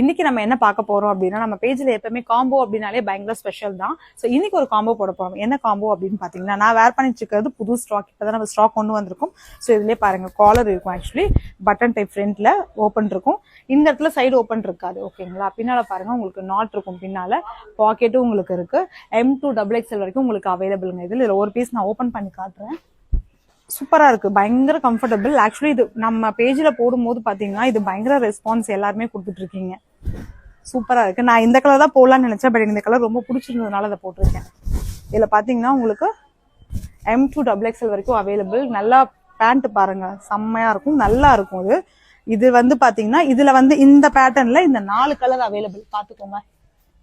இன்னைக்கு நம்ம என்ன பார்க்க போறோம் அப்படின்னா, நம்ம பேஜ்ல எப்பவுமே காம்போ அப்படின்னாலே பயங்கர ஸ்பெஷல் தான். ஸோ இன்னைக்கு ஒரு காம்போ போட போறோம். என்ன காம்போ அப்படின்னு பாத்தீங்கன்னா, நான் வேர் பண்ணிட்டு இருக்கிறது புது ஸ்டாக். இப்பதான் நம்ம ஸ்டாக் கொண்டு வந்திருக்கோம். ஸோ இதுலயே பாருங்க, காலர் இருக்கும், ஆக்சுவலி பட்டன் டைப் ஃப்ரண்ட்ல ஓப்பன் இருக்கும். இந்த இடத்துல சைடு ஓப்பன் இருக்காது, ஓகேங்களா? பின்னால பாருங்க, உங்களுக்கு நாட் இருக்கும், பின்னால பாக்கெட்டும் உங்களுக்கு இருக்கு. M2XXL வரைக்கும் உங்களுக்கு அவைலபிள்ங்க. இதுல ஒரு பீஸ் நான் ஓப்பன் பண்ணி காட்டுறேன். சூப்பரா இருக்கு, பயங்கர கம்ஃபர்டபுள். ஆக்சுவலி இது நம்ம பேஜ்ல போடும்போது பாத்தீங்கன்னா இது பயங்கர ரெஸ்பான்ஸ் எல்லாருமே கொடுத்துட்டு இருக்கீங்க. சூப்பரா இருக்கு. நான் இந்த கலர் தான் போடலாம்னு நினைச்சேன், பட் இந்த கலர் ரொம்ப பிடிச்சிருந்ததுனால அதை போட்டிருக்கேன். இதுல பாத்தீங்கன்னா உங்களுக்கு M2XXL வரைக்கும் அவைலபிள். நல்லா பேண்ட் பாருங்க, செம்மையா இருக்கும், நல்லா இருக்கும். இது வந்து பாத்தீங்கன்னா இதுல வந்து இந்த பேட்டர்ன்ல இந்த 4 கலர் அவைலபிள். பாத்துக்கோங்க,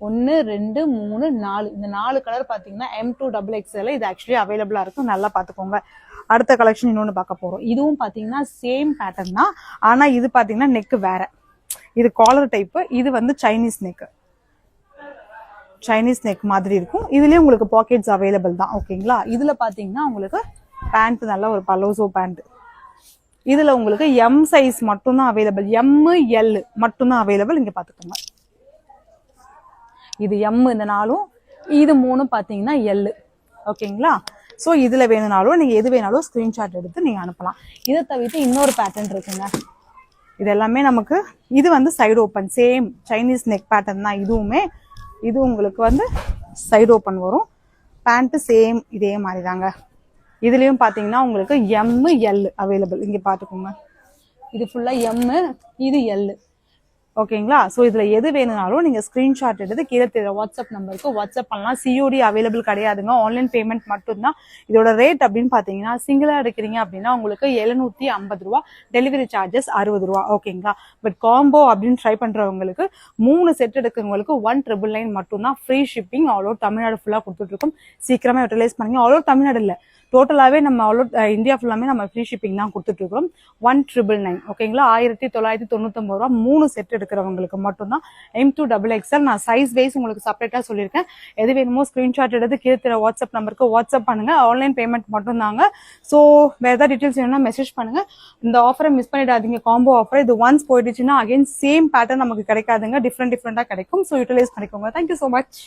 1 2 3 4, இந்த 4 கலர் பாத்தீங்கன்னா M2XXL இது ஆக்சுவலி அவைலபிளா இருக்கும். நல்லா பாத்துக்கோங்க. அடுத்த கலெக்ஷன் இன்னொன்னு பார்க்க போறோம். இதுவும் பாத்தீங்கன்னா சேம் பேட்டர்ன் தான், ஆனா இது பாத்தீங்கன்னா நெக் வேற. இது காலர் டைப், இது வந்து சைனீஸ் நெக். சைனீஸ் நெக் மாதிரி இருக்கும். இதுலயே உங்களுக்கு பாக்கெட்ஸ் அவைலபிள் தான், ஓகேங்களா? இதுல பாத்தீங்கன்னா உங்களுக்கு பேண்ட் நல்ல ஒரு பலோசோ பேண்ட். இதுல உங்களுக்கு M சைஸ் மட்டும் தான் அவைலபிள், ML மட்டும் தான் அவைலபிள். இங்க பாத்துக்கோங்க, இது M இந்த 4, இது 3 பாத்தீங்கன்னா L, ஓகேங்களா? ஸோ இதுல வேணும்னாலும் நீங்க எது வேணாலும் ஸ்கிரீன்ஷாட் எடுத்து நீங்க அனுப்பலாம். இதை தவிர்த்து இன்னொரு பேட்டர்ன் இருக்குங்க. இது எல்லாமே நமக்கு, இது வந்து side open, same Chinese neck pattern தான் இதுவுமே. இது உங்களுக்கு வந்து சைடு ஓப்பன் வரும். பேண்ட் சேம் இதே மாதிரி தாங்க. இதுலயும் பாத்தீங்கன்னா உங்களுக்கு ML அவைலபிள். இங்க பாத்துக்கோங்க, இது ஃபுல்லா M, இது L, ஓகேங்களா? ஸோ இதுல எது வேணும்னாலும் நீங்க ஸ்கிரீன்ஷாட் எடுத்து கீழே தெரிய வாட்ஸ்அப் நம்பருக்கு வாட்ஸ்அப் பண்ணலாம். COD அவைலபிள் கிடையாதுங்க, ஆன்லைன் பேமெண்ட் மட்டும்தான். இதோட ரேட் அப்படின்னு பாத்தீங்கன்னா, சிங்கிளா எடுக்கிறீங்க அப்படின்னா உங்களுக்கு 750 ரூபா, டெலிவரி சார்ஜஸ் 60 ரூபா, ஓகேங்களா? பட் காம்போ அப்படின்னு ட்ரை பண்றவங்களுக்கு 3 செட் எடுக்கிறவங்களுக்கு 1999 மட்டும்தான். Free shipping all over Tamil Nadu ஃபுல்லா கொடுத்துட்டு இருக்கோம். சீக்கிரமா யூட்டிலைஸ் பண்ணுங்க. ஆல் ஓவர் தமிழ்நாடு இல்ல, டோட்டலாவே நம்ம ஆல் ஓவர் இந்தியா ஃபுல்லாமே நம்ம ஃப்ரீ ஷிப்பிங் தான் கொடுத்துட்டு இருக்கோம். 1999, ஓகேங்களா? 1999 ரூபா. 3 செட் எடுக்கிறவங்களுக்கு மட்டும்தான். M2XXL நான் சைஸ் வைஸ் உங்களுக்கு செப்பரேட்டா சொல்லியிருக்கேன். எது வேணுமோ ஸ்கிரீன்ஷாட் எடுத்து கீழே வாட்ஸ்அப் நம்பருக்கு வாட்ஸ்அப் பண்ணுங்க. ஆன்லைன் பேமெண்ட் மட்டும் தாங்க. ஸோ வேற ஏதாவது டீட்டெயில்ஸ் வேணும்னா மெசேஜ் பண்ணுங்க. இந்த ஆஃபரை மிஸ் பண்ணிடாதீங்க, காம்போ ஆஃபர். இது ஒன்ஸ் போயிடுச்சுன்னா அகைன் சேம் பேட்டர்ன் நமக்கு கிடைக்காதுங்க, டிஃப்ரெண்டா கிடைக்கும். ஸோ யூட்டிலைஸ் பண்ணிக்கோங்க. Thank you so much.